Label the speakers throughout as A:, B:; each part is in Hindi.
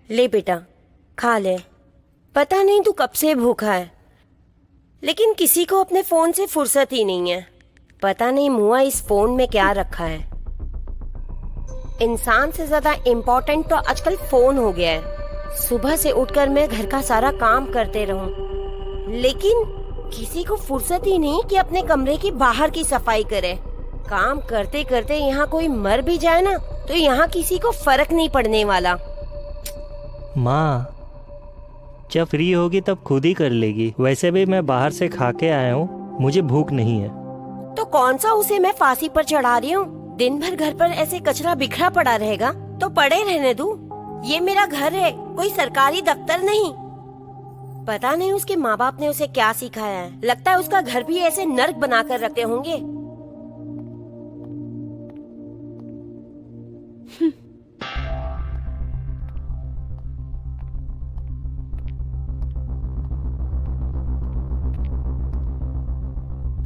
A: ले बेटा, खा ले। पता नहीं तू कब से भूखा है, लेकिन किसी को अपने फोन से फुर्सत ही नहीं है। पता नहीं मुआ इस फोन में क्या रखा है। इंसान से ज्यादा इम्पोर्टेंट तो आजकल फोन हो गया है। सुबह से उठकर मैं घर का सारा काम करते रहूं, लेकिन किसी को फुर्सत ही नहीं कि अपने कमरे की बाहर की सफाई करे। काम करते करते यहाँ कोई मर भी जाए ना तो यहाँ किसी को फर्क नहीं पड़ने वाला।
B: माँ, जब फ्री होगी तब खुद ही कर लेगी। वैसे भी मैं बाहर से खा के आया हूँ, मुझे भूख नहीं है।
A: तो कौन सा उसे मैं फांसी पर चढ़ा रही हूँ? दिन भर घर पर ऐसे कचरा बिखरा पड़ा रहेगा तो पड़े रहने दूं। ये मेरा घर है, कोई सरकारी दफ्तर नहीं। पता नहीं उसके माँ बाप ने उसे क्या सिखाया है। लगता है उसका घर भी ऐसे नर्क बनाकर रखे होंगे।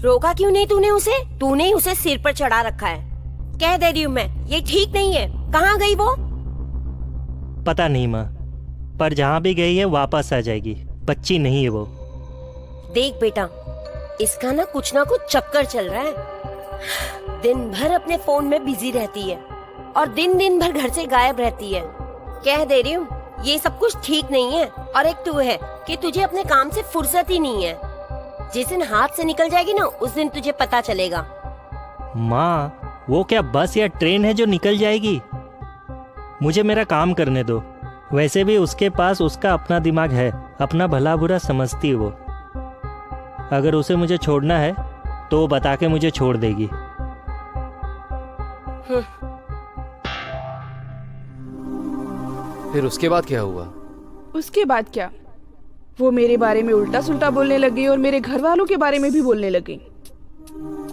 A: रोका क्यों नहीं तूने उसे? तूने ही उसे सिर पर चढ़ा रखा है। कह दे रही हूँ मैं, ये ठीक नहीं है। कहाँ गई वो?
B: पता नहीं माँ, पर जहाँ भी गई है वापस आ जाएगी। बच्ची नहीं है वो।
A: देख बेटा, इसका ना कुछ चक्कर चल रहा है। दिन भर अपने फोन में बिजी रहती है और दिन भर घर से गायब रहती है। कह दे रही हूँ, ये सब कुछ ठीक नहीं है। और एक तू है कि तुझे अपने काम से फुर्सत ही नहीं है। जिस दिन हाथ से निकल जाएगी ना, उस दिन तुझे पता चलेगा।
B: माँ, वो क्या बस या ट्रेन है जो निकल जाएगी? मुझे मेरा काम करने दो। वैसे भी उसके पास उसका अपना दिमाग है, अपना भला बुरा समझती है वो। अगर उसे मुझे छोड़ना है तो वो बता के मुझे छोड़ देगी।
C: फिर उसके बाद क्या हुआ?
D: उसके बाद क्या, वो मेरे बारे में उल्टा सुल्टा बोलने लगी और मेरे घर वालों के बारे में भी बोलने लगी।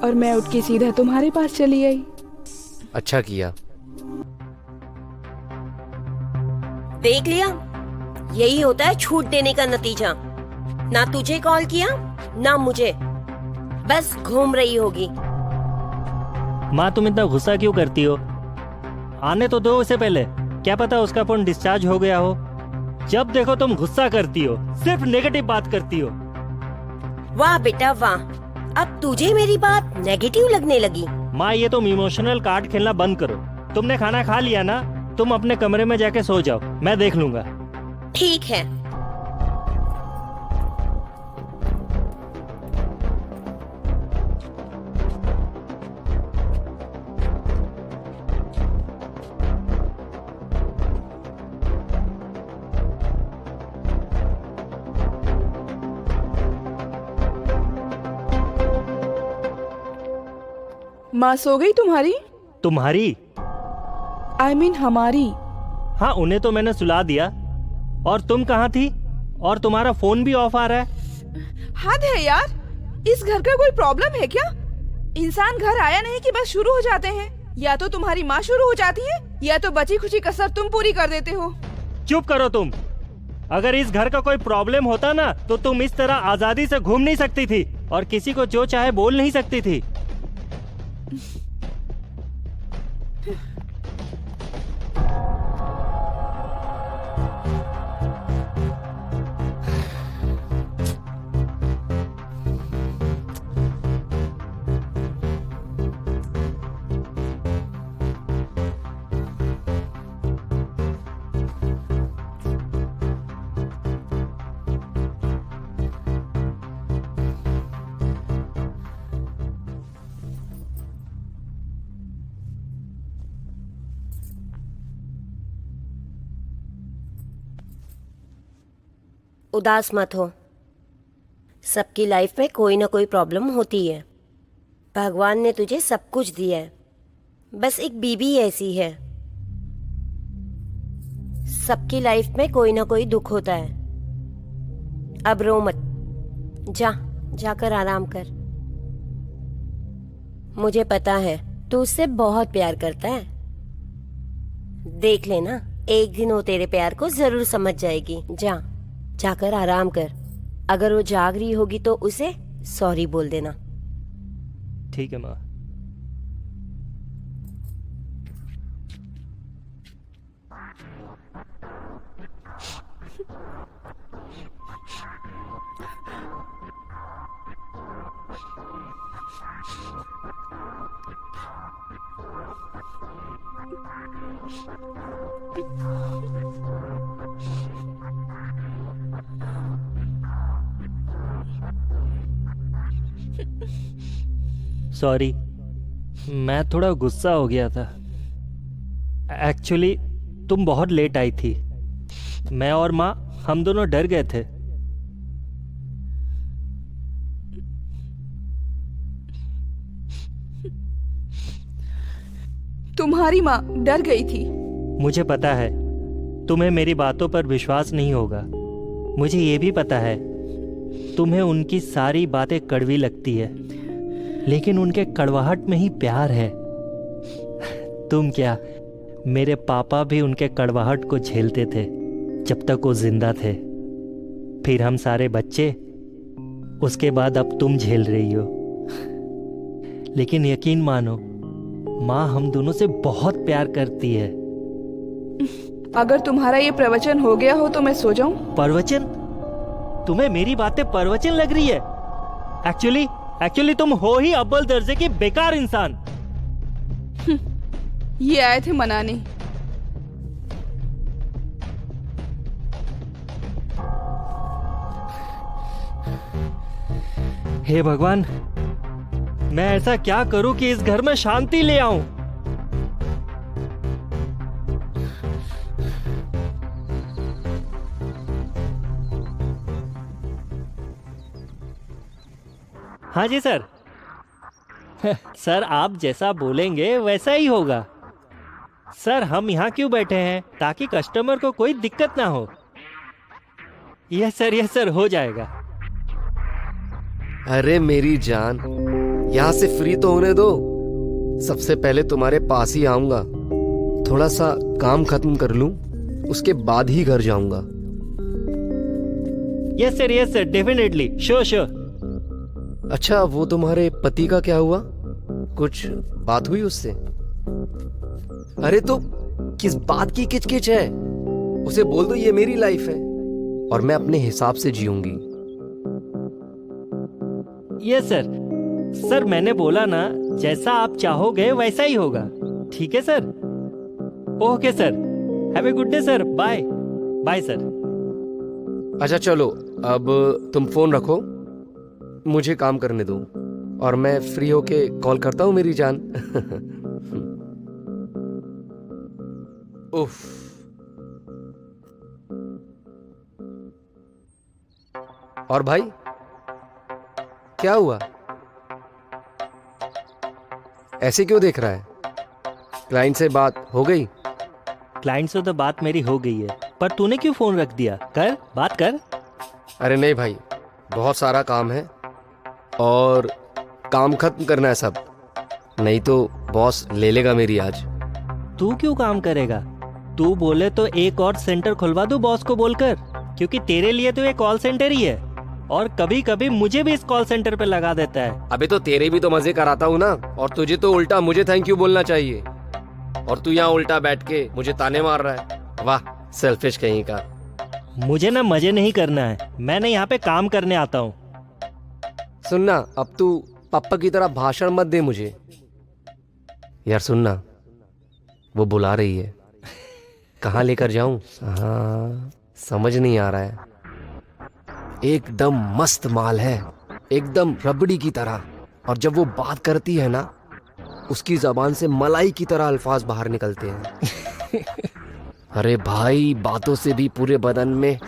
D: और मैं उठ के सीधा तुम्हारे पास चली आई।
C: अच्छा किया।
A: देख लिया, यही होता है छूट देने का नतीजा। ना तुझे कॉल किया ना मुझे, बस घूम रही होगी।
B: माँ, तुम इतना गुस्सा क्यों करती हो? आने तो दो उसे पहले। क्या पता उसका फोन डिस्चार्ज हो गया हो। जब देखो तुम गुस्सा करती हो, सिर्फ नेगेटिव बात करती हो।
A: वाह बेटा वाह, अब तुझे मेरी बात नेगेटिव लगने लगी।
B: माँ, ये तुम इमोशनल कार्ड खेलना बंद करो। तुमने खाना खा लिया ना? तुम अपने कमरे में जाके सो जाओ, मैं देख लूंगा।
A: ठीक है।
D: माँ सो गई तुम्हारी?
B: तुम्हारी?
D: I mean हमारी।
B: हाँ, उन्हें तो मैंने सुला दिया। और तुम कहाँ थी? और तुम्हारा फोन भी ऑफ आ रहा है।
D: हद है यार, इस घर का कोई प्रॉब्लम है क्या? इंसान घर आया नहीं कि बस शुरू हो जाते हैं। या तो तुम्हारी माँ शुरू हो जाती है या तो बची खुची कसर तुम पूरी कर देते हो।
B: चुप करो तुम। अगर इस घर का कोई प्रॉब्लम होता ना तो तुम इस तरह आजादी से घूम नहीं सकती थी और किसी को जो चाहे बोल नहीं सकती थी।
A: उदास मत हो। सबकी लाइफ में कोई ना कोई प्रॉब्लम होती है। भगवान ने तुझे सब कुछ दिया है, बस एक बीबी ऐसी है। सबकी लाइफ में कोई ना कोई दुख होता है। अब रो मत, जाकर आराम कर। मुझे पता है तू उससे बहुत प्यार करता है। देख लेना, एक दिन वो तेरे प्यार को जरूर समझ जाएगी। जाकर आराम कर। अगर वो जाग रही होगी तो उसे सॉरी बोल देना।
B: ठीक है माँ। सॉरी, मैं थोड़ा गुस्सा हो गया था। एक्चुअली तुम बहुत लेट आई थी। मैं और माँ हम दोनों डर गए थे।
D: तुम्हारी माँ डर गई थी।
B: मुझे पता है तुम्हें मेरी बातों पर विश्वास नहीं होगा। मुझे ये भी पता है तुम्हें उनकी सारी बातें कड़वी लगती है, लेकिन उनके कड़वाहट में ही प्यार है। तुम क्या, मेरे पापा भी उनके कड़वाहट को झेलते थे जब तक वो जिंदा थे। फिर हम सारे बच्चे, उसके बाद अब तुम झेल रही हो। लेकिन यकीन मानो, माँ हम दोनों से बहुत प्यार करती है।
D: अगर तुम्हारा ये प्रवचन हो गया हो तो मैं सो जाऊं?
B: प्रवचन? तुम्हें मेरी बातें प्रवचन लग रही है? एक्चुअली तुम हो ही अव्वल दर्जे की बेकार इंसान।
D: ये आए थे मनाने।
B: हे भगवान, मैं ऐसा क्या करूं कि इस घर में शांति ले आऊं? हाँ जी सर। सर आप जैसा बोलेंगे वैसा ही होगा। सर हम यहाँ क्यों बैठे हैं? ताकि कस्टमर को कोई दिक्कत ना हो। यस सर हो जाएगा।
C: अरे मेरी जान, यहाँ से फ्री तो होने दो। सबसे पहले तुम्हारे पास ही आऊंगा, थोड़ा सा काम खत्म कर लूं, उसके बाद ही घर जाऊंगा।
B: Yes sir definitely, sure.
C: अच्छा, वो तुम्हारे पति का क्या हुआ? कुछ बात हुई उससे? अरे तो किस बात की किचकिच है? उसे बोल दो ये मेरी लाइफ है और मैं अपने हिसाब से जीऊंगी।
B: यस सर मैंने बोला ना, जैसा आप चाहोगे वैसा ही होगा। ठीक है sir? Okay sir, have a good day sir. Bye sir.
C: अच्छा चलो, अब तुम फोन रखो, मुझे काम करने दो और मैं फ्री होके कॉल करता हूँ मेरी जान। उफ। और भाई क्या हुआ? ऐसे क्यों देख रहा है? क्लाइंट से बात हो गई?
B: क्लाइंट से तो बात मेरी हो गई है, पर तूने क्यों फोन रख दिया? बात कर।
C: अरे नहीं भाई, बहुत सारा काम है और काम खत्म करना है सब, नहीं तो बॉस ले लेगा मेरी आज।
B: तू क्यों काम करेगा? तू बोले तो एक और सेंटर खुलवा दूं बॉस को बोलकर, क्योंकि तेरे लिए तो ये कॉल सेंटर ही है और कभी कभी मुझे भी इस कॉल सेंटर पे लगा देता है।
C: अबे तो तेरे भी तो मजे कराता हूँ ना, और तुझे तो उल्टा मुझे थैंक यू बोलना चाहिए, और तू यहाँ उल्टा बैठ के मुझे ताने मार रहा है। वाह, सेल्फिश कहीं का।
B: मुझे ना मजे नहीं करना है, मैं ना यहाँ पे काम करने आता हूँ।
C: सुनना, अब तू पापा की तरह भाषण मत दे मुझे। यार सुनना, वो बुला रही है। कहाँ लेकर जाऊं? हाँ, समझ नहीं आ रहा है। एकदम मस्त माल है, एकदम रबड़ी की तरह, और जब वो बात करती है ना, उसकी जबान से मलाई की तरह अल्फाज बाहर निकलते हैं। अरे भाई, बातों से भी पूरे बदन में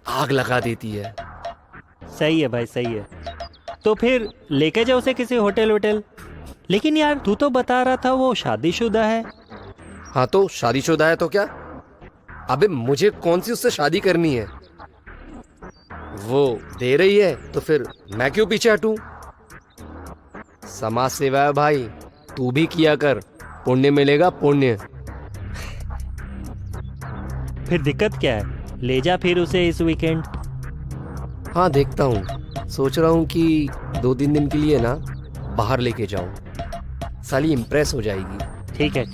C: आग लगा देती है।
B: सही है भाई, सही है। तो फिर लेके जाओ उसे किसी होटल। लेकिन यार तू तो बता रहा था वो शादीशुदा है।
C: हाँ तो शादीशुदा है तो क्या? अबे मुझे कौन सी उससे शादी करनी है? वो दे रही है तो फिर मैं क्यों पीछे हटूं? समाज सेवा है भाई, तू भी किया कर, पुण्य मिलेगा, पुण्य।
B: फिर दिक्कत क्या है? ले जा फिर उसे इस वीकेंड।
C: हाँ देखता हूँ, सोच रहा हूँ कि 2-3 दिन के लिए ना बाहर लेके जाऊं, साली इम्प्रेस हो जाएगी।
B: ठीक है।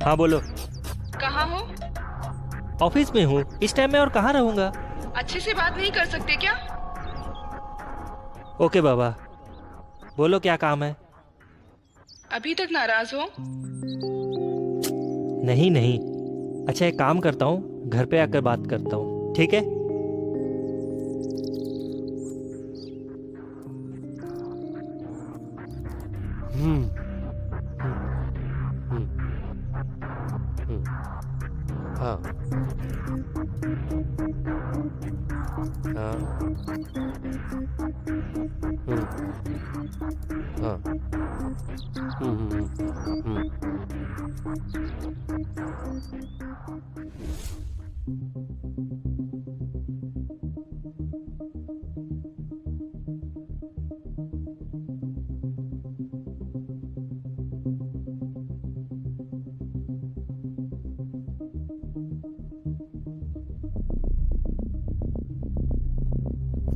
B: हाँ बोलो।
D: कहाँ हो?
B: ऑफिस में हूँ, इस टाइम में और कहाँ रहूँगा।
D: अच्छे से बात नहीं कर सकते क्या?
B: ओके बाबा, बोलो क्या काम है।
D: अभी तक नाराज हो?
B: नहीं नहीं, अच्छा एक काम करता हूँ, घर पे आकर बात करता हूँ, ठीक है।
C: हम्म हाँ हाँ हाँ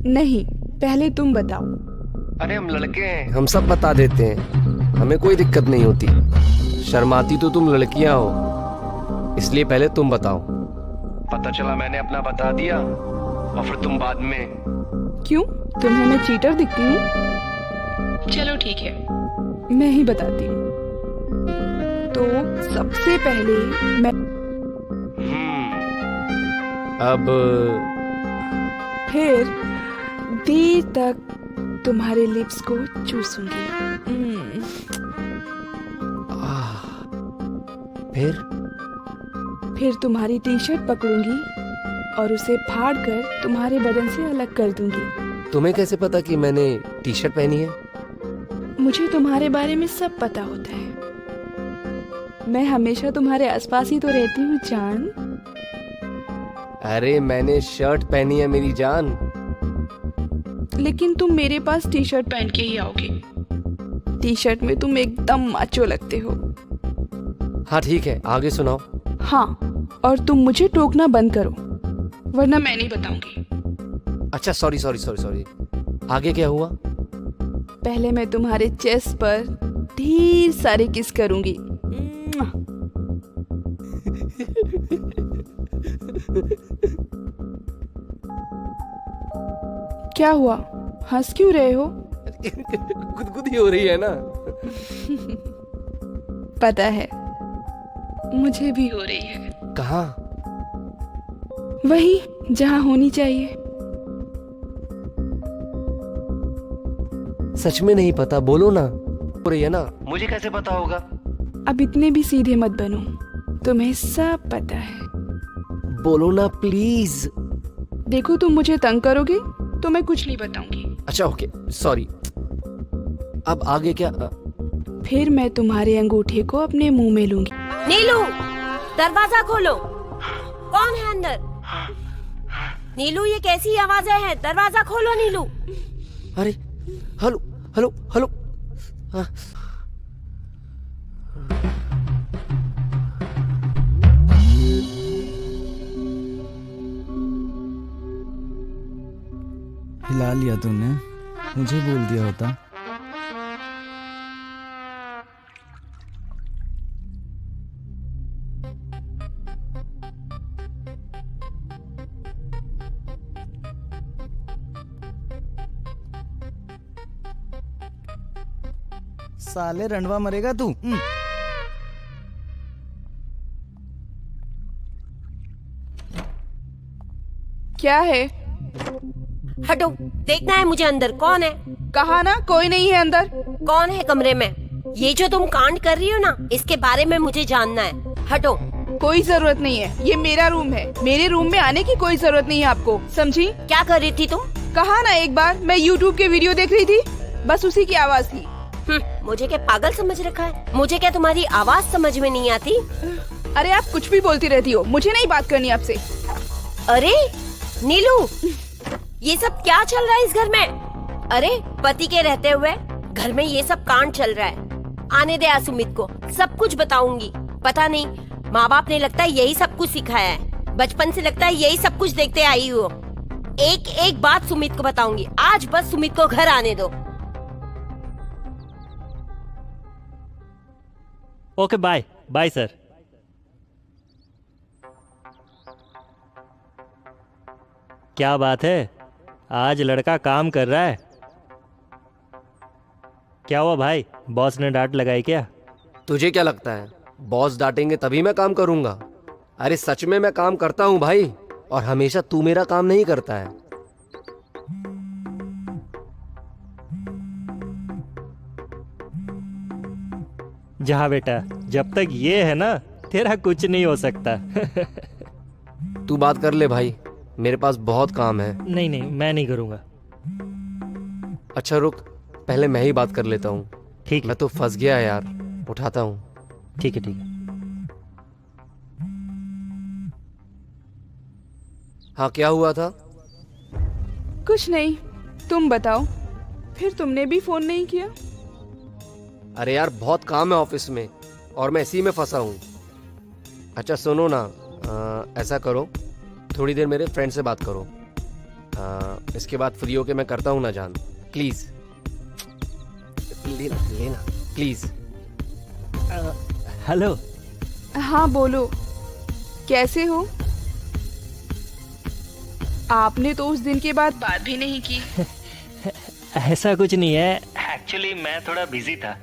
D: नहीं, पहले तुम बताओ।
C: अरे हम लड़के हैं, हम सब बता देते हैं, हमें कोई दिक्कत नहीं होती। शर्माती तो तुम लड़कियां हो, इसलिए पहले तुम बताओ। पता चला मैंने अपना बता दिया और फिर तुम बाद में।
D: क्यों, तुम्हें मैं चीटर दिखती हूँ? चलो ठीक है, मैं ही बताती हूँ। तो सबसे पहले मैं
C: अब
D: फिर देर तक तुम्हारे लिप्स को चूसूंगी। फिर तुम्हारी टी शर्ट पकड़ूंगी और उसे फाड़कर तुम्हारे बदन से अलग कर दूंगी।
C: तुम्हें कैसे पता कि मैंने टी शर्ट पहनी है?
D: मुझे तुम्हारे बारे में सब पता होता है। मैं हमेशा तुम्हारे आसपास ही तो रहती हूँ जान।
C: अरे मैंने शर्ट पहनी है मेरी जान।
D: लेकिन तुम मेरे पास टी शर्ट पहन के ही आओगे। टी शर्ट में तुम एकदम माचो लगते हो।
C: हाँ ठीक है, आगे सुनाओ।
D: हाँ, और तुम मुझे टोकना बंद करो, वरना मैं नहीं बताऊंगी।
C: अच्छा सॉरी सॉरी सॉरी सॉरी, आगे क्या हुआ?
D: पहले मैं तुम्हारे चेस्ट पर ढेर सारे किस करूंगी। क्या हुआ, हंस क्यों रहे हो?
C: गुदगुदी हो रही है ना।
D: पता है, मुझे भी हो रही है।
C: कहाँ?
D: वही जहाँ होनी चाहिए।
C: सच में नहीं पता, बोलो ना। हो रही है ना, मुझे कैसे पता होगा?
D: अब इतने भी सीधे मत बनो, तुम्हें सब पता है।
C: बोलो ना प्लीज।
D: देखो तुम मुझे तंग करोगे तो मैं कुछ नहीं बताऊंगी।
C: अच्छा ओके सॉरी, अब आगे क्या?
D: फिर मैं तुम्हारे अंगूठे को अपने मुंह में लूंगी।
A: नीलू, दरवाजा खोलो। कौन है अंदर? नीलू, ये कैसी आवाजें हैं? दरवाजा खोलो नीलू।
C: अरे हेलो हेलो हेलो। हाँ।
E: हिला लिया तूने, मुझे बोल दिया होता। साले रंडवा मरेगा तू।
D: क्या है?
A: हटो, देखना है मुझे अंदर कौन है।
D: कहा ना कोई नहीं है अंदर।
A: कौन है कमरे में? ये जो तुम कांड कर रही हो ना, इसके बारे में मुझे जानना है। हटो।
D: कोई जरूरत नहीं है, ये मेरा रूम है। मेरे रूम में आने की कोई जरूरत नहीं है आपको, समझी?
A: क्या कर रही थी तुम?
D: कहा ना एक बार, मैं YouTube के वीडियो देख रही थी, बस उसी की आवाज थी।
A: मुझे क्या पागल समझ रखा है? मुझे क्या तुम्हारी आवाज समझ में नहीं आती?
D: अरे आप कुछ भी बोलती रहती हो, मुझे नहीं बात करनी आपसे।
A: अरे नीलू, ये सब क्या चल रहा है इस घर में? अरे पति के रहते हुए घर में ये सब कांड चल रहा है। आने दे सुमित को, सब कुछ बताऊंगी। पता नहीं माँ बाप ने लगता है यही सब कुछ सिखाया है। बचपन से लगता है यही सब कुछ देखते आई हो। एक एक बात सुमित को बताऊंगी। आज बस सुमित को घर आने दो।
B: Okay bye bye sir. क्या बात है, आज लड़का काम कर रहा है। क्या हुआ भाई, बॉस ने डांट लगाई क्या?
C: तुझे क्या लगता है बॉस डांटेंगे तभी मैं काम करूंगा? अरे सच में मैं काम करता हूँ भाई, और हमेशा तू मेरा काम नहीं करता है।
B: जहाँ बेटा, जब तक ये है ना, तेरा कुछ नहीं हो सकता।
C: तू बात कर ले भाई, मेरे पास बहुत काम है।
B: नहीं नहीं, मैं नहीं करूँगा।
C: अच्छा रुक, पहले मैं ही बात कर लेता हूँ।
B: ठीक है,
C: मैं तो फंस गया यार, उठाता हूँ।
B: ठीक है, ठीक है।
C: हाँ क्या हुआ था?
D: कुछ नहीं, तुम बताओ। फिर तुमने भी फोन नहीं किया?
C: अरे यार बहुत काम है ऑफिस में, और मैं इसी में फंसा हूँ। अच्छा सुनो ना, ऐसा करो, थोड़ी देर मेरे फ्रेंड से बात करो। इसके बाद फ्री होके मैं करता हूँ ना जान, प्लीज लेना लेना प्लीज।
B: हेलो।
D: हाँ बोलो, कैसे हो? आपने तो उस दिन के बाद बात भी नहीं की।
B: ऐसा कुछ नहीं है, एक्चुअली मैं थोड़ा बिजी था।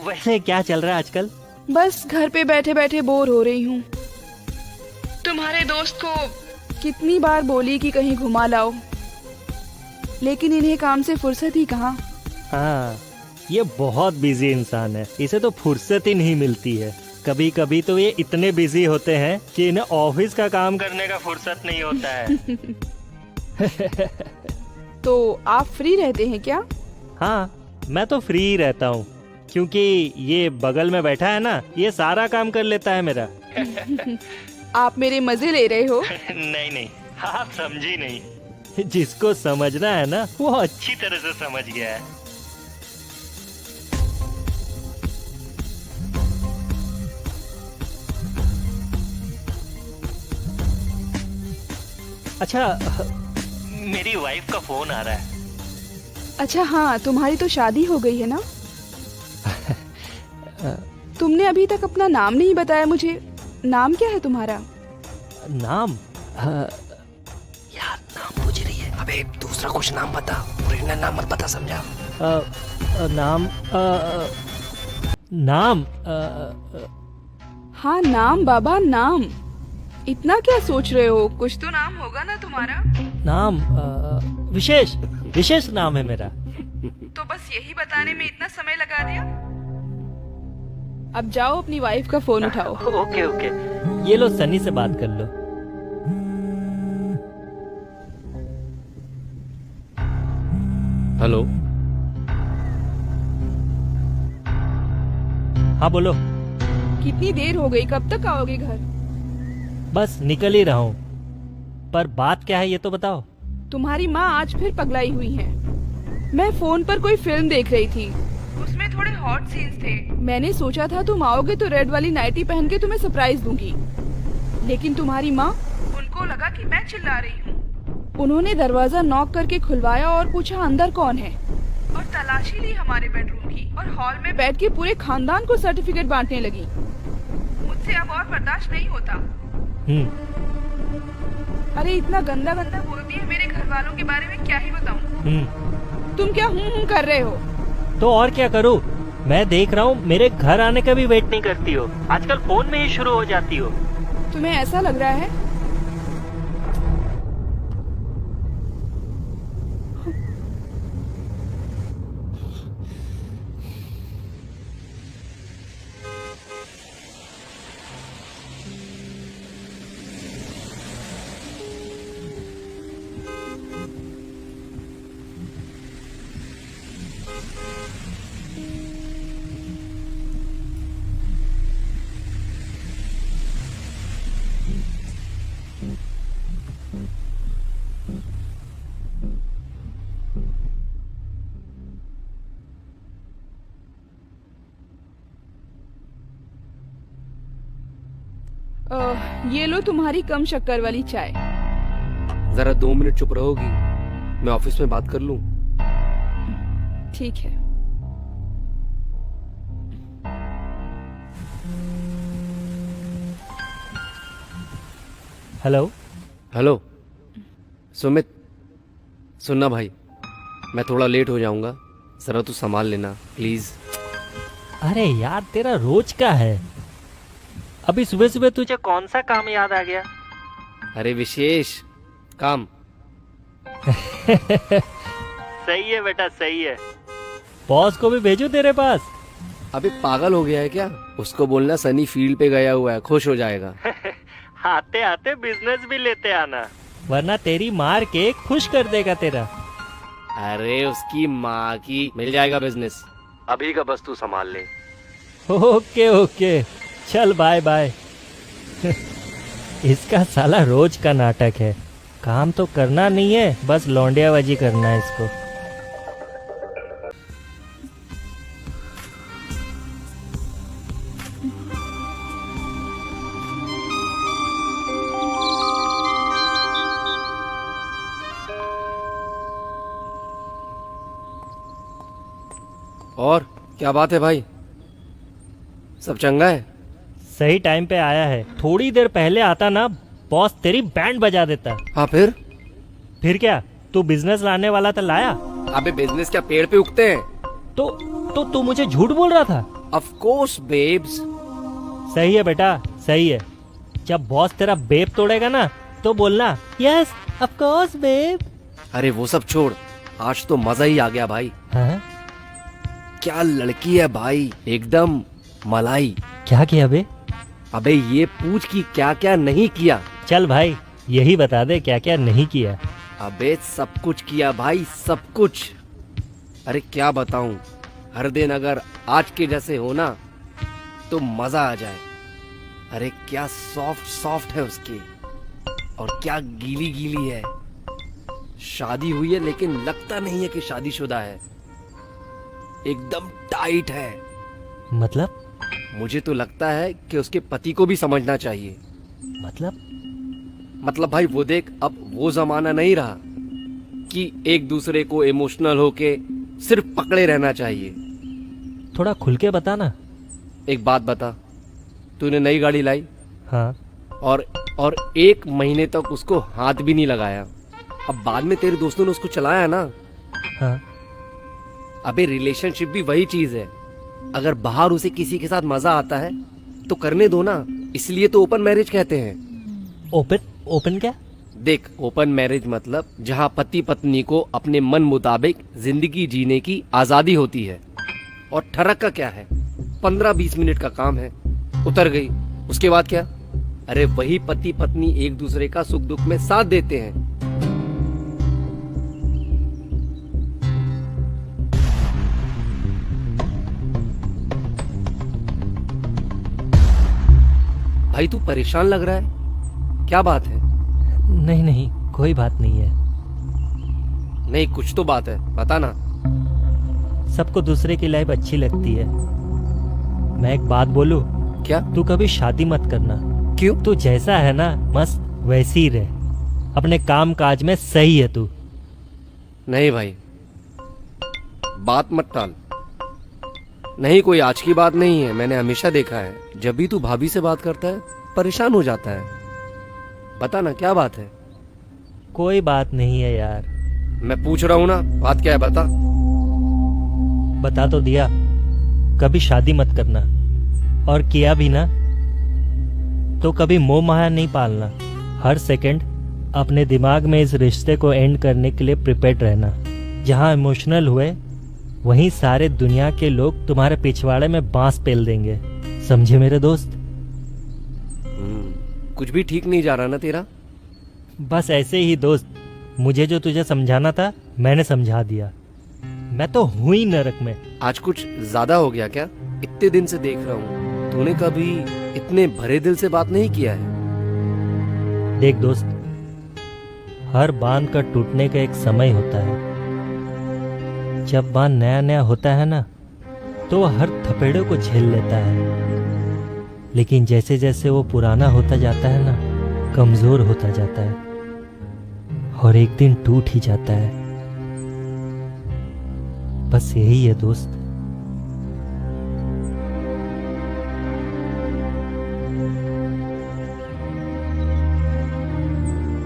B: वैसे क्या चल रहा है आजकल?
D: बस घर पे बैठे बैठे बोर हो रही हूँ। तुम्हारे दोस्त को कितनी बार बोली कि कहीं घुमा लाओ, लेकिन इन्हें काम से फुर्सत ही कहाँ।
B: हाँ, ये बहुत बिजी इंसान है, इसे तो फुर्सत ही नहीं मिलती है। कभी कभी तो ये इतने बिजी होते हैं कि इन्हें ऑफिस का काम करने का फुर्सत नहीं होता है।
D: तो आप फ्री रहते हैं क्या?
B: हाँ, मैं तो फ्री ही रहता हूँ, क्योंकि ये बगल में बैठा है ना, ये सारा काम कर लेता है मेरा।
D: आप मेरे मजे ले रहे हो?
B: नहीं नहीं, आप समझी नहीं। जिसको समझना है ना, वो अच्छी तरह से समझ गया है। अच्छा, मेरी वाइफ का फोन आ रहा है।
D: अच्छा हाँ, तुम्हारी तो शादी हो गई है ना? तुमने अभी तक अपना नाम नहीं बताया मुझे। नाम क्या है तुम्हारा?
B: नाम?
C: यार नाम पूछ रही है, अबे दूसरा कुछ नाम बता, ओरिजिनल नाम मत बता, समझा?
B: नाम नाम
D: हाँ नाम बाबा, नाम। इतना क्या सोच रहे हो, कुछ तो नाम होगा ना तुम्हारा।
B: नाम विशेष, विशेष नाम है मेरा।
D: तो बस यही बताने में इतना समय लगा दिया। अब जाओ अपनी वाइफ का फोन उठाओ।
B: ओके ओके, ये लो सनी से बात कर लो।
C: हेलो।
B: हाँ बोलो।
D: कितनी देर हो गई, कब तक आओगे घर?
B: बस निकल ही रहा हूँ, पर बात क्या है ये तो बताओ।
D: तुम्हारी माँ आज फिर पगलाई हुई है। मैं फोन पर कोई फिल्म देख रही थी, उसमें थोड़े हॉट सीन्स थे। मैंने सोचा था तुम आओगे तो रेड वाली नाइटी पहन के तुम्हें सरप्राइज दूंगी, लेकिन तुम्हारी माँ, उनको लगा कि मैं चिल्ला रही हूँ। उन्होंने दरवाजा नॉक करके खुलवाया और पूछा अंदर कौन है, और तलाशी ली हमारे बेडरूम की, और हॉल में बैठ के पूरे खानदान को सर्टिफिकेट बांटने लगी। मुझसे अब और बर्दाश्त नहीं होता। अरे इतना गंदा गंदा बोलती है मेरे घर वालों के बारे में, क्या ही बताऊं। तुम क्या हूँ कर रहे हो?
B: तो और क्या करूँ, मैं देख रहा हूँ मेरे घर आने का भी वेट नहीं करती हो, आजकल फोन में ही शुरू हो जाती हो।
D: तुम्हें ऐसा लग रहा है? ये लो तुम्हारी कम शक्कर वाली चाय।
C: जरा 2 मिनट चुप रहोगी, मैं ऑफिस में बात कर लूं।
D: ठीक है।
B: हेलो।
C: हेलो, सुमित, सुनना भाई, मैं थोड़ा लेट हो जाऊंगा, जरा तू संभाल लेना प्लीज।
B: अरे यार तेरा रोज का है। अभी सुबह सुबह तुझे कौन सा काम याद आ गया?
C: अरे विशेष काम।
B: सही है बेटा, सही है। बॉस को भी भेजू तेरे पास?
C: अबे पागल हो गया है क्या? उसको बोलना सनी फील्ड पे गया हुआ है, खुश हो जाएगा।
B: आते आते बिजनेस भी लेते आना, वरना तेरी मार के खुश कर देगा तेरा।
C: अरे उसकी माँ की, मिल जाएगा बिजनेस, अभी का बस तू संभाल ले।
B: ओके ओके, चल बाय बाय। इसका साला रोज का नाटक है, काम तो करना नहीं है, बस लौंडियाबाजी करना है इसको।
C: और क्या बात है भाई, सब चंगा है?
B: सही टाइम पे आया है। थोड़ी देर पहले आता ना, बॉस तेरी बैंड बजा देता।
C: हाँ फिर
B: क्या तू बिजनेस लाने वाला था, लाया?
C: अबे बिजनेस क्या पेड़ पे उगते हैं?
B: तो तू मुझे झूठ बोल रहा था।
C: Of course babes.
B: सही है बेटा, सही है। जब बॉस तेरा बेब तोड़ेगा ना, तो बोलना यस ऑफ कोर्स बेब।
C: अरे वो सब छोड़, आज तो मजा ही आ गया भाई।
B: हाँ?
C: क्या लड़की है भाई, एकदम मलाई।
B: क्या किया बे?
C: अबे ये पूछ कि क्या क्या नहीं किया।
B: चल भाई, यही बता दे क्या क्या नहीं किया।
C: अबे सब कुछ किया भाई, सब कुछ। अरे क्या बताऊं, हर दिन अगर आज के जैसे हो ना तो मजा आ जाए। अरे क्या सॉफ्ट सॉफ्ट है उसकी, और क्या गीली गीली है। शादी हुई है लेकिन लगता नहीं है कि शादीशुदा है, एकदम टाइट है।
B: मतलब?
C: मुझे तो लगता है कि उसके पति को भी समझना चाहिए। मतलब भाई वो देख, अब वो जमाना नहीं रहा कि एक दूसरे को इमोशनल होके सिर्फ पकड़े रहना चाहिए।
B: थोड़ा खुल के बता ना।
C: एक बात बता, तूने नई गाड़ी लाई
B: हाँ।
C: और 1 महीने तक उसको हाथ भी नहीं लगाया। अब बाद में तेरे दोस्तों ने उसको चलाया ना।
B: हाँ।
C: अबे रिलेशनशिप भी वही चीज है, अगर बाहर उसे किसी के साथ मजा आता है तो करने दो ना, इसलिए तो ओपन मैरिज कहते हैं।
B: ओपन क्या?
C: देख, ओपन मैरिज मतलब जहाँ पति पत्नी को अपने मन मुताबिक जिंदगी जीने की आजादी होती है। और ठरक का क्या है, 15-20 मिनट का काम है, उतर गई, उसके बाद क्या? अरे वही पति पत्नी एक दूसरे का सुख दुख में साथ देते हैं। भाई तू परेशान लग रहा है, क्या बात है?
B: नहीं, कोई बात नहीं है।
C: नहीं, कुछ तो बात है, बता ना।
B: सबको दूसरे की लाइफ अच्छी लगती है। मैं एक बात बोलूं?
C: क्या?
B: तू कभी शादी मत करना।
C: क्यों?
B: तू जैसा है ना, मस्त वैसी ही रहे। अपने काम काज में सही है तू।
C: नहीं भाई, बात मत टाल। नहीं, कोई आज की बात नहीं है, मैंने हमेशा देखा है, जब भी तू भाभी से बात करता है परेशान हो जाता है। बता ना, क्या बात है?
B: कोई बात नहीं है यार।
C: मैं पूछ रहा हूँ ना, बात क्या है, बता।
B: बता तो दिया, कभी शादी मत करना, और किया भी ना तो कभी मोह माया नहीं पालना। हर सेकंड अपने दिमाग में इस रिश्ते को एंड करने के लिए प्रिपेयर्ड रहना। जहाँ इमोशनल हुए वहीं सारे दुनिया के लोग तुम्हारे पिछवाड़े में बांस पेल देंगे। समझे मेरे दोस्त?
C: कुछ भी ठीक नहीं जा रहा ना तेरा।
B: बस ऐसे ही दोस्त, मुझे जो तुझे समझाना था मैंने समझा दिया। मैं तो हूं ही नरक में।
C: आज कुछ ज्यादा हो गया क्या? इतने दिन से देख रहा हूँ, तूने कभी इतने भरे दिल से बात नहीं किया है।
B: देख दोस्त, हर बांध का टूटने का एक समय होता है। जब बांध नया नया होता है ना, तो वह हर थपेड़े को झेल लेता है, लेकिन जैसे जैसे वो पुराना होता जाता है ना, कमजोर होता जाता है और एक दिन टूट ही जाता है। बस यही है दोस्त।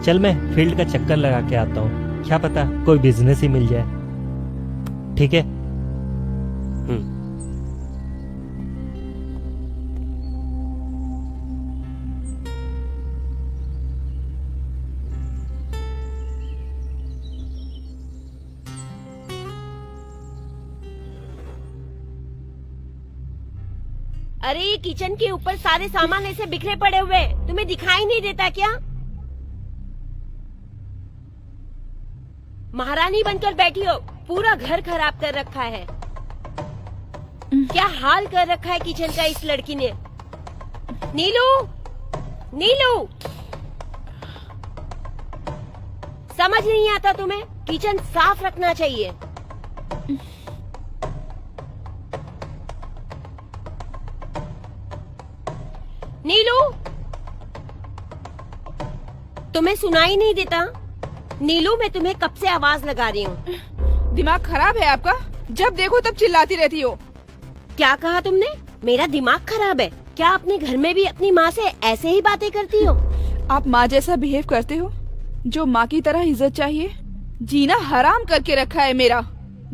B: चल मैं फील्ड का चक्कर लगा के आता हूँ, क्या पता कोई बिजनेस ही मिल जाए। ठीक है?
A: अरे ये किचन के ऊपर सारे सामान ऐसे बिखरे पड़े हुए हैं, तुम्हें दिखाई नहीं देता क्या? महारानी बनकर बैठी हो, पूरा घर खराब कर रखा है। क्या हाल कर रखा है किचन का इस लड़की ने। नीलू, नीलू, समझ नहीं आता तुम्हें? किचन साफ रखना चाहिए। नीलू, तुम्हें सुनाई नहीं देता? नीलू, मैं तुम्हें कब से आवाज लगा रही हूँ।
D: दिमाग खराब है आपका? जब देखो तब चिल्लाती रहती हो।
A: क्या कहा तुमने? मेरा दिमाग खराब है? क्या अपने घर में भी अपनी माँ से ऐसे ही बातें करती हो?
D: आप माँ जैसा बिहेव करते हो, जो माँ की तरह इज्जत चाहिए। जीना हराम करके रखा है मेरा।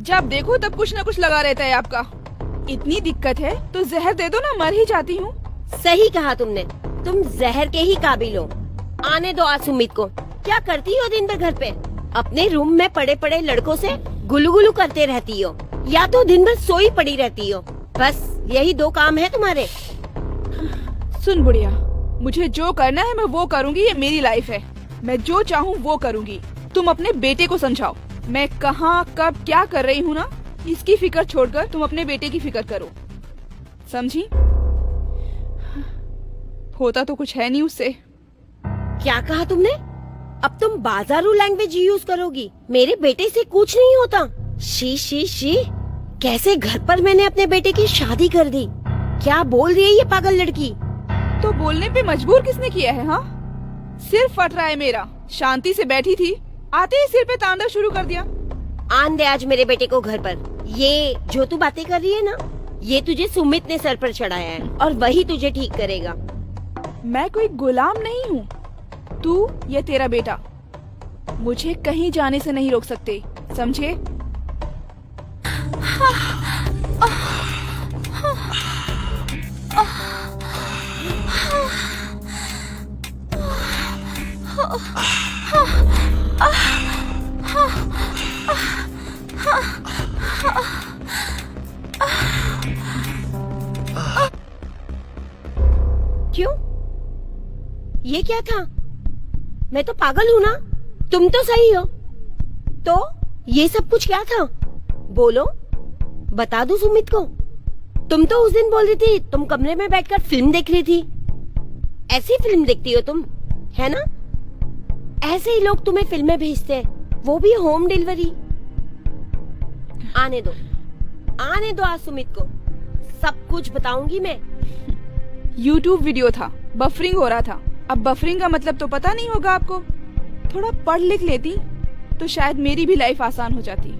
D: जब देखो तब कुछ न कुछ लगा रहता है आपका। इतनी दिक्कत है तो जहर दे दो ना, मर ही जाती हूँ।
A: सही कहा तुमने, तुम जहर के ही काबिल हो। आने दो आज सुमित को। क्या करती हो दिन भर घर पे? अपने रूम में पड़े पड़े लड़कों से गुलू गुलू करते रहती हो, या तो दिन भर सोई पड़ी रहती हो। बस यही दो काम है तुम्हारे।
D: सुन बुढ़िया, मुझे जो करना है मैं वो करूँगी। ये मेरी लाइफ है, मैं जो चाहूँ वो करूँगी। तुम अपने बेटे को समझाओ, मैं कहाँ कब क्या कर रही हूँ ना, इसकी फिक्र छोड़कर तुम अपने बेटे की फिक्र करो, समझी? होता तो कुछ है नहीं उससे।
A: क्या कहा तुमने? अब तुम बाजारू लैंग्वेज यूज करोगी? मेरे बेटे से कुछ नहीं होता। शी शी शी, कैसे घर पर मैंने अपने बेटे की शादी कर दी। क्या बोल रही है ये पागल लड़की?
D: तो बोलने पे मजबूर किसने किया है? हाँ, सिर फट रहा है मेरा। शांति से बैठी थी, आते ही सिर पे तांडव शुरू कर दिया।
A: आन दे आज मेरे बेटे को घर पर। ये जो तू बातें कर रही है ना, ये तुझे सुमित ने सर पर चढ़ाया है और वही तुझे ठीक करेगा।
D: मैं कोई गुलाम नहीं हूँ। तू या तेरा बेटा मुझे कहीं जाने से नहीं रोक सकते, समझे?
A: क्यों? ये क्या था? मैं तो पागल हूँ ना? तुम तो सही हो। तो ये सब कुछ क्या था? बोलो, बता दो सुमित को। तुम तो उस दिन बोल रही थी तुम कमरे में बैठकर फिल्म देख रही थी। ऐसी फिल्म देखती हो तुम, है ना? ऐसे ही लोग तुम्हें फिल्में भेजते हैं, वो भी होम डिलीवरी। आने दो, आने दो आज सुमित को, सब कुछ बताऊंगी मैं।
D: YouTube वीडियो था, बफरिंग हो रहा था। अब बफरिंग का मतलब तो पता नहीं होगा आपको। थोड़ा पढ़ लिख लेती तो शायद मेरी भी लाइफ आसान हो जाती।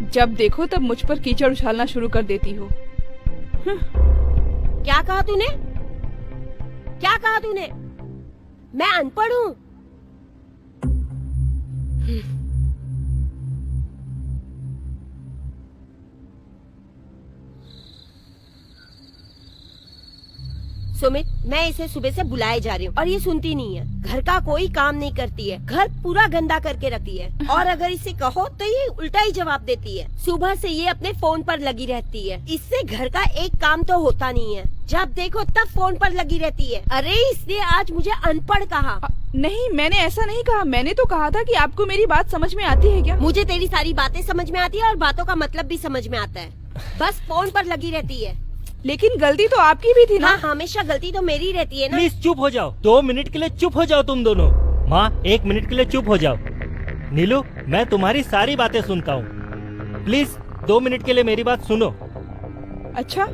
D: जब देखो तब मुझ पर कीचड़ उछालना शुरू कर देती हो।
A: क्या कहा तूने? क्या कहा तूने? मैं अनपढ़ हूँ? सुमित, मैं इसे सुबह से बुलाए जा रही हूँ और ये सुनती नहीं है। घर का कोई काम नहीं करती है, घर पूरा गंदा करके रखती है, और अगर इसे कहो तो ये उल्टा ही जवाब देती है। सुबह से ये अपने फोन पर लगी रहती है, इससे घर का एक काम तो होता नहीं है। जब देखो तब फोन पर लगी रहती है। अरे इसने आज मुझे अनपढ़ कहा।
D: नहीं, मैंने ऐसा नहीं कहा। मैंने तो कहा था कि आपको मेरी बात समझ में आती है क्या?
A: मुझे तेरी सारी बातें समझ में आती है और बातों का मतलब भी समझ में आता है। बस फोन पर लगी रहती है।
D: लेकिन गलती तो आपकी भी थी ना।
A: हाँ, हमेशा गलती तो मेरी रहती है ना।
B: प्लीज चुप हो जाओ, 2 मिनट के लिए चुप हो जाओ तुम दोनों। माँ 1 मिनट के लिए चुप हो जाओ। नीलू, मैं तुम्हारी सारी बातें सुनता हूँ, प्लीज 2 मिनट के लिए मेरी बात सुनो।
D: अच्छा,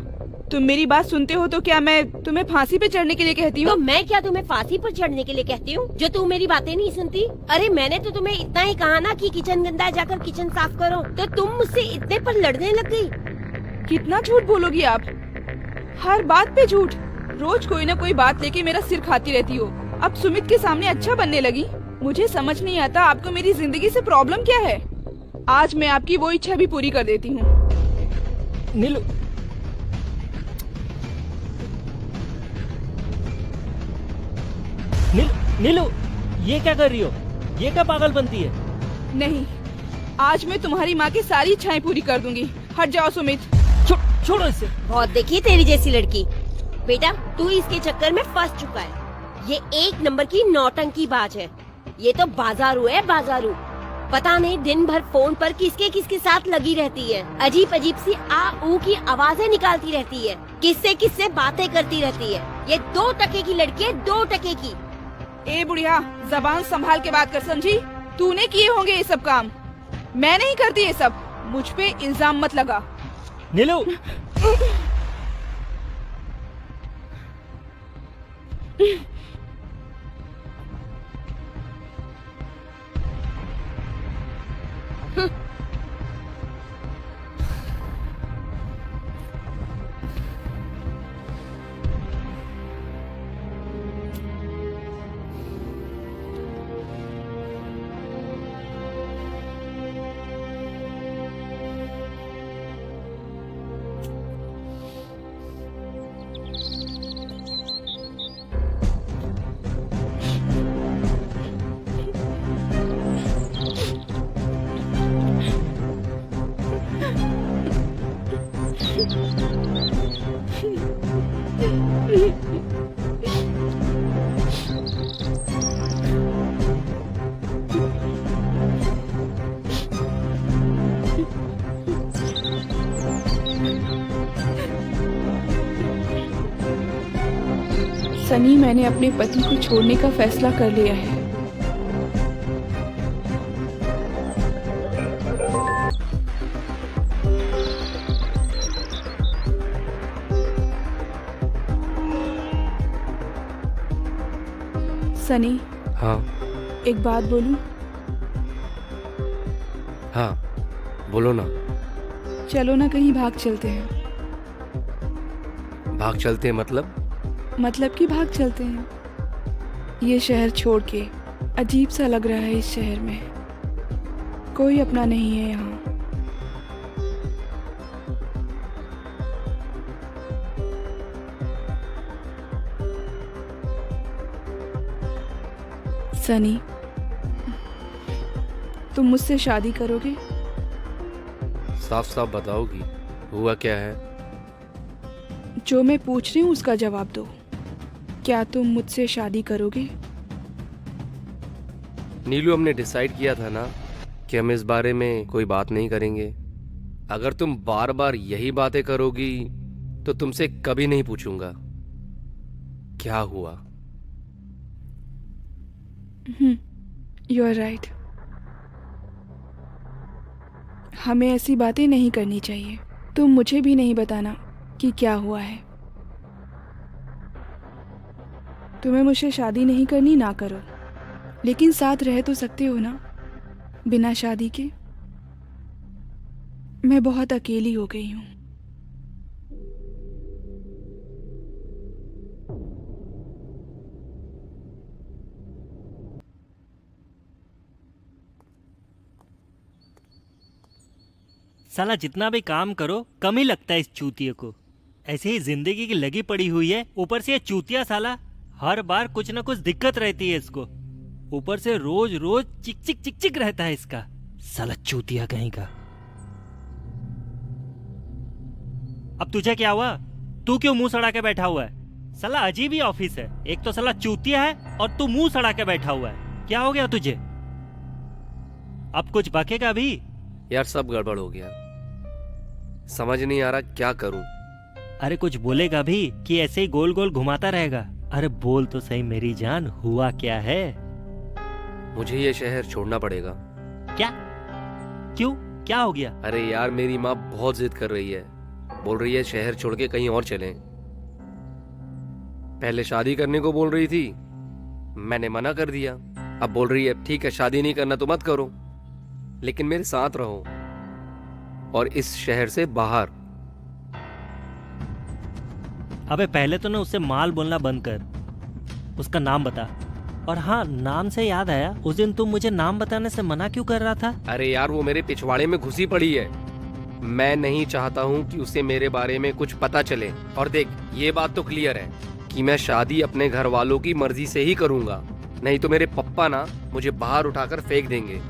D: तुम मेरी बात सुनते हो तो क्या मैं तुम्हें फांसी पे चढ़ने के लिए कहती हूँ?
A: तो मैं क्या तुम्हें फांसी पर चढ़ने के लिए कहती हूँ जो तुम मेरी बातें नहीं सुनती? अरे मैंने तो तुम्हें इतना ही कहा ना कि किचन गंदा है, जाकर किचन साफ करो, तो तुम मुझसे इतने पर लड़ने लग गई।
D: कितना झूठ बोलोगी आप? हर बात पे झूठ। रोज कोई ना कोई बात लेके मेरा सिर खाती रहती हो। अब सुमित के सामने अच्छा बनने लगी। मुझे समझ नहीं आता आपको मेरी जिंदगी से प्रॉब्लम क्या है। आज मैं आपकी वो इच्छा भी पूरी कर देती हूँ।
B: नीलू, नीलू, ये क्या कर रही हो? ये क्या पागल बनती है?
D: नहीं, आज मैं तुम्हारी माँ की सारी इच्छाएं पूरी कर दूंगी। हट जाओ सुमित।
B: छोड़ो इसे।
A: बहुत देखी तेरी जैसी लड़की। बेटा तू इसके चक्कर में फंस चुका है। ये एक नंबर की नौटंकी बाज है। ये तो बाजारू है, बाजारू। पता नहीं दिन भर फोन पर किसके किसके साथ लगी रहती है। अजीब अजीब सी आ ऊ की आवाजें निकालती रहती है। किससे किससे बातें करती रहती है। ये 2 टके की लड़की है, 2 टके की।
D: ए बुढ़िया, जबान संभाल के बात कर, समझी? तूने किए होंगे ये सब काम, मैं नहीं करती ये सब। मुझ पे इल्जाम मत लगा।
B: नीलू,
D: सनी, मैंने अपने पति को छोड़ने का फैसला कर लिया है। सनी,
C: हाँ
D: एक बात बोलूं?
C: हाँ, बोलो ना।
D: चलो ना कहीं भाग चलते हैं।
C: भाग चलते हैं
D: मतलब कि भाग चलते हैं। ये शहर छोड़ के अजीब सा लग रहा है। इस शहर में कोई अपना नहीं है यहाँ। सनी, तुम मुझसे शादी करोगे?
C: साफ साफ बताओगी हुआ क्या है?
D: जो मैं पूछ रही हूँ उसका जवाब दो। क्या तुम मुझसे शादी करोगे?
C: नीलू, हमने डिसाइड किया था ना कि हम इस बारे में कोई बात नहीं करेंगे। अगर तुम बार बार यही बातें करोगी तो तुमसे कभी नहीं पूछूंगा क्या हुआ।
D: You are right. हमें ऐसी बातें नहीं करनी चाहिए। तुम मुझे भी नहीं बताना कि क्या हुआ है। तुम्हें मुझसे शादी नहीं करनी, ना करो, लेकिन साथ रह तो सकते हो ना बिना शादी के। मैं बहुत अकेली हो गई हूँ।
B: साला जितना भी काम करो कम ही लगता है इस चूतिए को। ऐसे ही जिंदगी की लगी पड़ी हुई है, ऊपर से ये चूतिया साला हर बार कुछ ना कुछ दिक्कत रहती है इसको। ऊपर से रोज रोज चिक चिक चिक चिक रहता है इसका। साला चूतिया कहीं का। अब तुझे क्या हुआ? तू क्यों मुंह सड़ा के बैठा हुआ है? साला अजीब ही ऑफिस है। एक तो साला चूतिया है और तू मुंह सड़ा के बैठा हुआ है। क्या हो गया तुझे? अब कुछ बकेगा भी?
C: यार सब गड़बड़ हो गया, समझ नहीं आ रहा क्या करूं।
B: अरे कुछ बोलेगा भी कि ऐसे ही गोल गोल घुमाता रहेगा? अरे बोल तो सही मेरी जान, हुआ क्या है?
C: मुझे ये शहर छोड़ना पड़ेगा।
B: क्या? क्यों? क्या हो गया?
C: अरे यार, मेरी माँ बहुत जिद कर रही है। बोल रही है शहर छोड़ के कहीं और चलें। पहले शादी करने को बोल रही थी, मैंने मना कर दिया। अब बोल रही है ठीक है शादी नहीं करना तो मत करो, लेकिन मेरे साथ रहो और इस शहर से बाहर।
B: अबे पहले तो ना उससे माल बोलना बंद कर। उसका नाम बता। और हाँ, नाम से याद आया, उस दिन तुम मुझे नाम बताने से मना क्यों कर रहा था?
C: अरे यार, वो मेरे पिछवाड़े में घुसी पड़ी है। मैं नहीं चाहता हूँ कि उसे मेरे बारे में कुछ पता चले। और देख, ये बात तो क्लियर है कि मैं शादी अपने घर वालों की मर्जी से ही करूंगा, नहीं तो मेरे पप्पा ना मुझे बाहर उठाकर फेंक देंगे।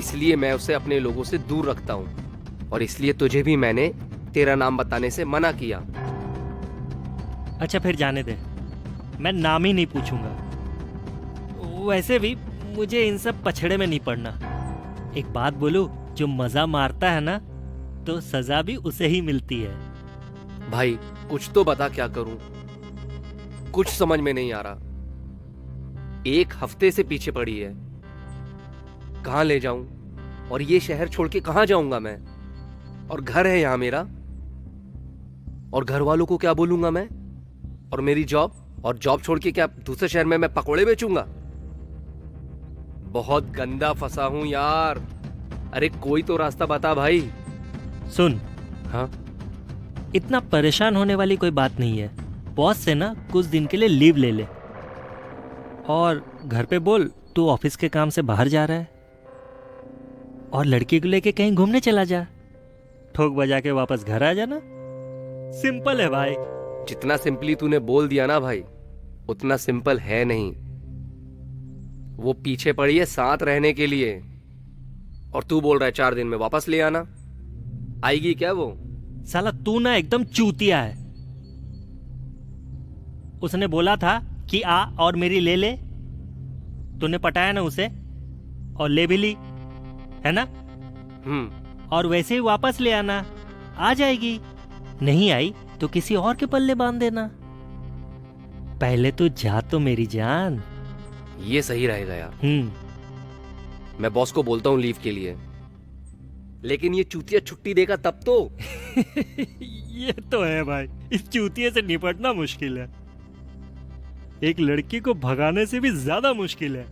C: इसलिए मैं उसे अपने लोगों से दूर रखता हूँ, और इसलिए तुझे भी मैंने तेरा नाम बताने से मना किया।
B: अच्छा फिर जाने दे, मैं नाम ही नहीं पूछूंगा। वैसे भी मुझे इन सब पछड़े में नहीं पड़ना। एक बात बोलूं, जो मजा मारता है ना, तो सजा भी उसे ही मिलती है।
C: भाई कुछ तो बता, क्या करूं? कुछ समझ में नहीं आ रहा। 1 हफ्ते से पीछे पड़ी है। कहां ले जाऊं? और ये शहर छोड़ के कहां जाऊंगा मैं? और घर है यहां मेरा, और घर वालों को क्या बोलूंगा मैं? और मेरी जॉब, और जॉब छोड़ के क्या दूसरे शहर में मैं पकोड़े बेचूंगा? बहुत गंदा फंसा हूं यार। अरे कोई तो रास्ता बता भाई।
B: सुन,
C: हाँ?
B: इतना परेशान होने वाली कोई बात नहीं है। बॉस से ना कुछ दिन के लिए लीव ले ले, और घर पे बोल तू ऑफिस के काम से बाहर जा रहा है, और लड़की को लेके कहीं घूमने चला जा। ठोक बजा के वापस घर आ जाना। सिंपल है भाई।
C: जितना सिंपली तूने बोल दिया ना भाई, उतना सिंपल है नहीं। वो पीछे पड़ी है साथ रहने के लिए, और तू बोल रहा है 4 दिन में वापस ले आना। आएगी क्या वो?
B: साला तू ना एकदम चूतिया है। उसने बोला था कि आ और मेरी ले ले, तूने पटाया ना उसे, और ले भी ली, है ना? और वैसे ही वापस ले आना। आ जाएगी, नहीं आई तो किसी और के पल्ले बांध देना। पहले तो जा तो मेरी जान।
C: ये सही रहेगा यार। मैं बॉस को बोलता हूँ लीव के लिए, लेकिन ये चूतिया छुट्टी देगा तब तो।
B: ये तो है भाई, इस चूतिये से निपटना मुश्किल है। एक लड़की को भगाने से भी ज्यादा मुश्किल है।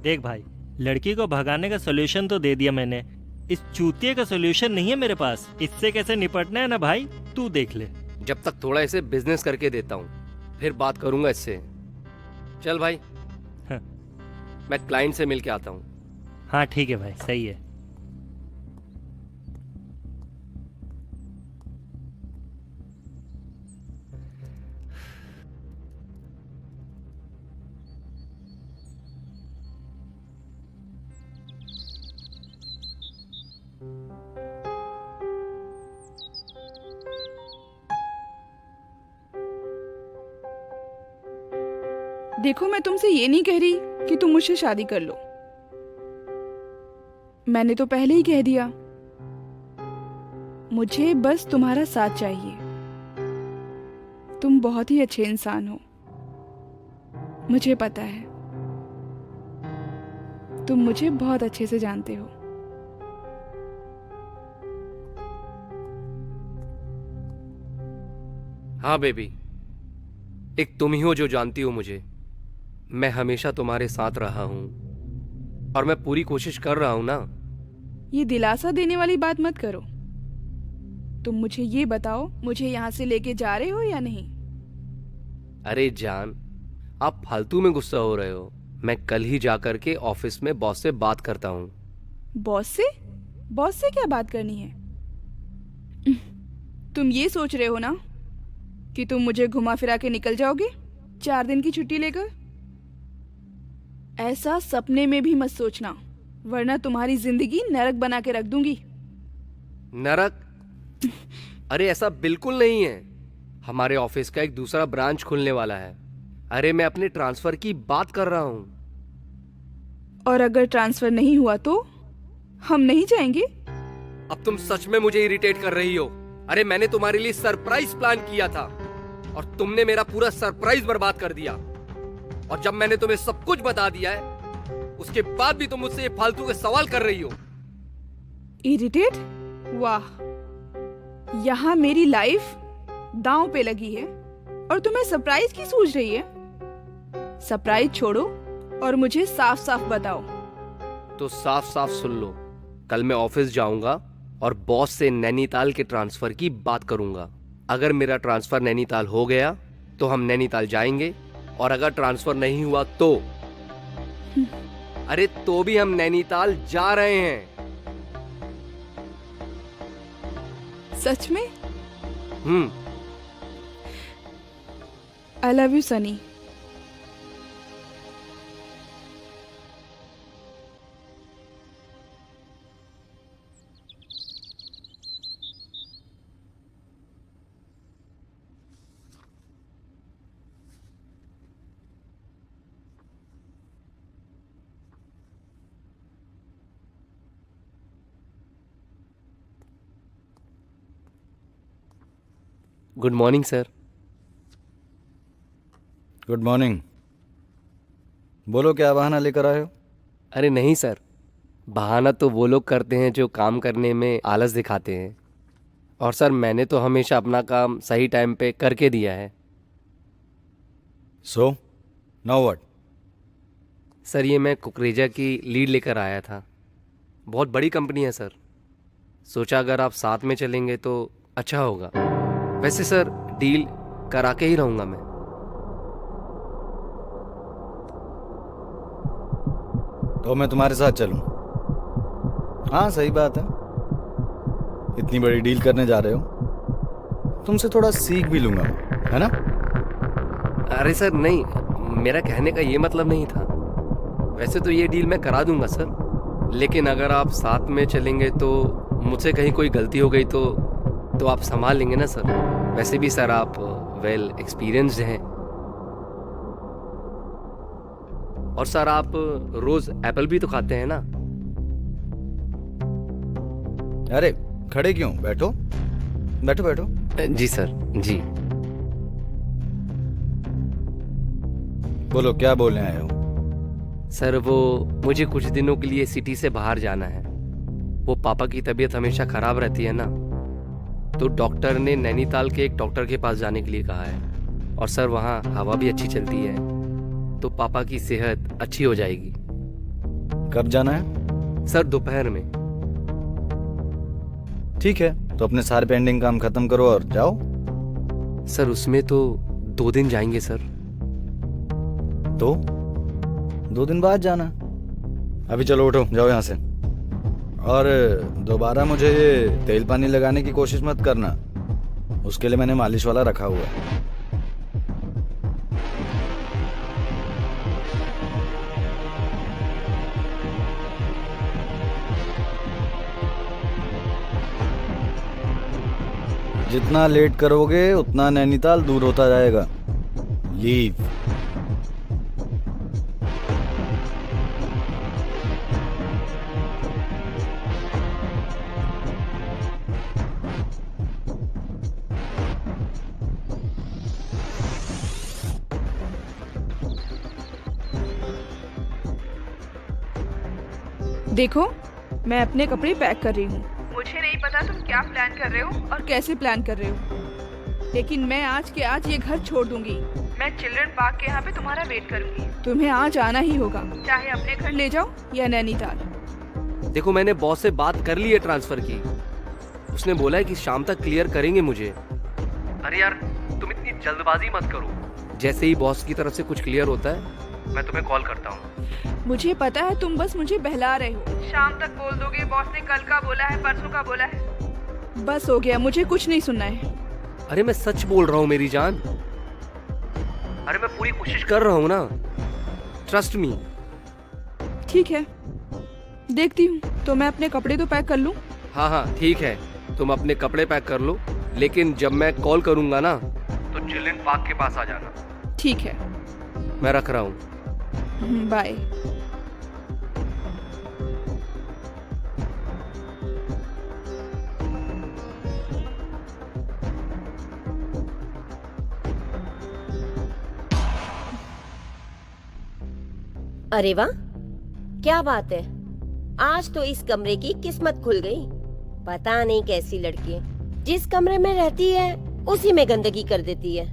B: देख भाई, लड़की को भगाने का सॉल्यूशन तो दे दिया मैंने, इस चूतिये का सॉल्यूशन नहीं है मेरे पास। इससे कैसे निपटना है ना भाई, तू देख ले।
C: जब तक थोड़ा इसे बिजनेस करके देता हूँ, फिर बात करूंगा इससे। चल भाई,
B: हाँ।
C: मैं क्लाइंट से मिलके आता हूँ।
B: हाँ ठीक है भाई, सही है।
D: देखो, मैं तुमसे ये नहीं कह रही कि तुम मुझसे शादी कर लो। मैंने तो पहले ही कह दिया, मुझे बस तुम्हारा साथ चाहिए। तुम बहुत ही अच्छे इंसान हो, मुझे पता है। तुम मुझे बहुत अच्छे से जानते हो।
C: हाँ बेबी, एक तुम ही हो जो जानती हो मुझे। मैं हमेशा तुम्हारे साथ रहा हूं, और मैं पूरी कोशिश कर रहा हूं ना।
D: ये दिलासा देने वाली बात मत करो। तुम मुझे ये बताओ, मुझे यहाँ से लेके जा रहे हो या नहीं?
C: अरे जान, आप फालतू में गुस्सा हो रहे हो। मैं कल ही जाकर के ऑफिस में बॉस से बात करता हूँ।
D: बॉस से? बॉस से क्या बात करनी है? तुम ये सोच रहे हो ना कि तुम मुझे घुमा फिरा के निकल जाओगे 4 दिन की छुट्टी लेकर? ऐसा सपने में भी मत सोचना, वरना तुम्हारी जिंदगी नरक बना के रख दूंगी।
C: नरक? अरे ऐसा बिल्कुल नहीं है। हमारे ऑफिस का एक दूसरा ब्रांच खुलने वाला है। अरे मैं अपने ट्रांसफर की बात कर रहा हूँ।
D: और अगर ट्रांसफर नहीं हुआ तो हम नहीं जाएंगे?
C: अब तुम सच में मुझे इरिटेट कर रही हो। अरे मैंने तुम्हारे लिए सरप्राइज प्लान किया था, और तुमने मेरा पूरा सरप्राइज बर्बाद कर दिया। और जब मैंने तुम्हें सब कुछ बता दिया है, उसके बाद भी तुम मुझसे ये फालतू के सवाल कर रही हो।
D: इरिटेट? वाह, यहाँ मेरी लाइफ दांव पे लगी है और तुम्हें सरप्राइज की सूझ रही है? सरप्राइज छोड़ो और मुझे साफ साफ बताओ।
C: तो साफ साफ सुन लो, कल मैं ऑफिस जाऊंगा और बॉस से नैनीताल के ट्रांसफर की बात करूंगा। अगर मेरा ट्रांसफर नैनीताल हो गया तो हम नैनीताल जाएंगे, और अगर ट्रांसफर नहीं हुआ तो अरे तो भी हम नैनीताल जा रहे हैं।
D: सच में?
C: हम्म।
D: I love you Sunny.
C: Good morning sir.
F: Good morning. बोलो क्या बहाना लेकर आए हो?
C: अरे नहीं सर, बहाना तो वो लोग करते हैं जो काम करने में आलस दिखाते हैं, और सर मैंने तो हमेशा अपना काम सही टाइम पे करके दिया है।
F: So now what?
C: सर ये मैं कुकरेजा की लीड लेकर आया था। बहुत बड़ी कंपनी है सर, सोचा अगर आप साथ में चलेंगे तो अच्छा होगा। वैसे सर डील करा के ही रहूँगा मैं।
F: तो मैं तुम्हारे साथ चलूं? हाँ सही बात है, इतनी बड़ी डील करने जा रहे हो, तुमसे थोड़ा सीख भी लूंगा, है ना?
C: अरे सर नहीं, मेरा कहने का ये मतलब नहीं था। वैसे तो ये डील मैं करा दूंगा सर, लेकिन अगर आप साथ में चलेंगे तो मुझसे कहीं कोई गलती हो गई तो आप संभाल लेंगे ना सर। वैसे भी सर आप वेल एक्सपीरियंस्ड हैं, और सर आप रोज एप्पल भी तो खाते हैं ना।
F: अरे खड़े क्यों, बैठो बैठो बैठो।
C: जी सर जी।
F: बोलो क्या बोलने आए हो?
C: सर वो मुझे कुछ दिनों के लिए सिटी से बाहर जाना है। वो पापा की तबीयत हमेशा खराब रहती है ना, तो डॉक्टर ने नैनीताल के एक डॉक्टर के पास जाने के लिए कहा है, और सर वहाँ हवा भी अच्छी चलती है, तो पापा की सेहत अच्छी हो जाएगी।
F: कब जाना है?
C: सर दोपहर में।
F: ठीक है, तो अपने सारे पेंडिंग काम खत्म करो और जाओ।
C: सर उसमें तो 2 दिन जाएंगे सर।
F: तो 2 दिन बाद जाना। अभी चलो उठो, जाओ यहाँ से, और दोबारा मुझे ये तेल पानी लगाने की कोशिश मत करना, उसके लिए मैंने मालिश वाला रखा हुआ है। जितना लेट करोगे उतना नैनीताल दूर होता जाएगा। लीव।
D: देखो मैं अपने कपड़े पैक कर रही हूँ। मुझे नहीं पता तुम क्या प्लान कर रहे हो और कैसे प्लान कर रहे हो, लेकिन मैं आज के आज ये घर छोड़ दूंगी। मैं चिल्ड्रन पार्क के यहाँ पे तुम्हारा वेट करूंगी। तुम्हें आज आना ही होगा, चाहे अपने घर ले जाओ या नैनीताल।
C: देखो मैंने बॉस से बात कर ली है ट्रांसफर की, उसने बोला है कि शाम तक क्लियर करेंगे मुझे। अरे यार तुम इतनी जल्दबाजी मत करो, जैसे ही बॉस की तरफ से कुछ क्लियर होता है मैं तुम्हें कॉल करता हूँ।
D: मुझे पता है तुम बस मुझे बहला रहे हो। शाम तक बोल दोगे बॉस ने कल का बोला है, परसों का बोला है। बस हो गया, मुझे कुछ नहीं सुनना है।
C: अरे मैं सच बोल रहा हूँ मेरी जान। अरे मैं पूरी कोशिश कर रहा हूँ ना, ट्रस्ट मी।
D: ठीक है देखती हूँ, तो मैं अपने कपड़े तो पैक कर लूँ।
C: हाँ हाँ ठीक है, तुम अपने कपड़े पैक कर लो, लेकिन जब मैं कॉल करूँगा ना तो चिल्ड्रन पार्क के पास आ जाना।
D: ठीक है,
C: मैं रख रहा हूँ।
D: बाय।
A: अरे वाह, क्या बात है, आज तो इस कमरे की किस्मत खुल गई। पता नहीं कैसी लड़की है, जिस कमरे में रहती है उसी में गंदगी कर देती है।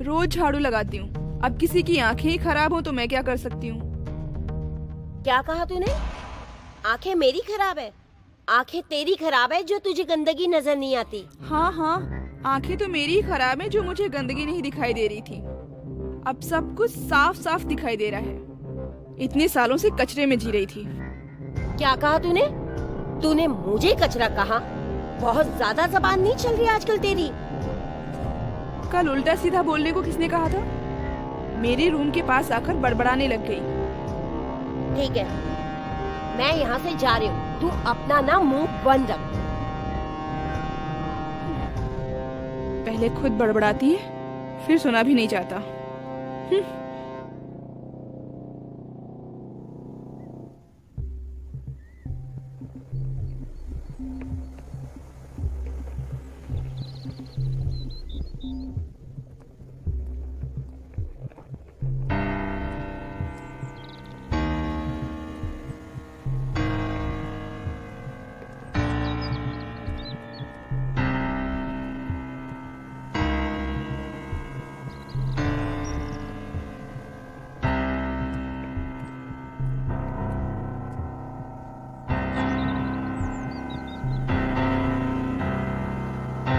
D: रोज झाड़ू लगाती हूँ, अब किसी की आंखें ही खराब हो तो मैं क्या कर सकती हूँ।
A: क्या कहा तूने? आंखें मेरी खराब है? आंखें तेरी खराब है जो तुझे गंदगी नजर नहीं आती।
D: हाँ हाँ, आंखें तो मेरी ही खराब है जो मुझे गंदगी नहीं दिखाई दे रही थी। अब सब कुछ साफ साफ दिखाई दे रहा है। इतने सालों से कचरे में जी रही थी।
A: क्या कहा तूने? तूने मुझे कचरा कहा? बहुत ज्यादा जबान नहीं चल रही आजकल तेरी।
D: कल उल्टा सीधा बोलने को किसने कहा था? मेरे रूम के पास आकर बड़बड़ाने लग गई।
A: ठीक है, मैं यहाँ से जा रही हूँ। तू अपना ना मुंह बंद रख।
D: पहले खुद बड़बड़ाती है, फिर सुना भी नहीं चाहता।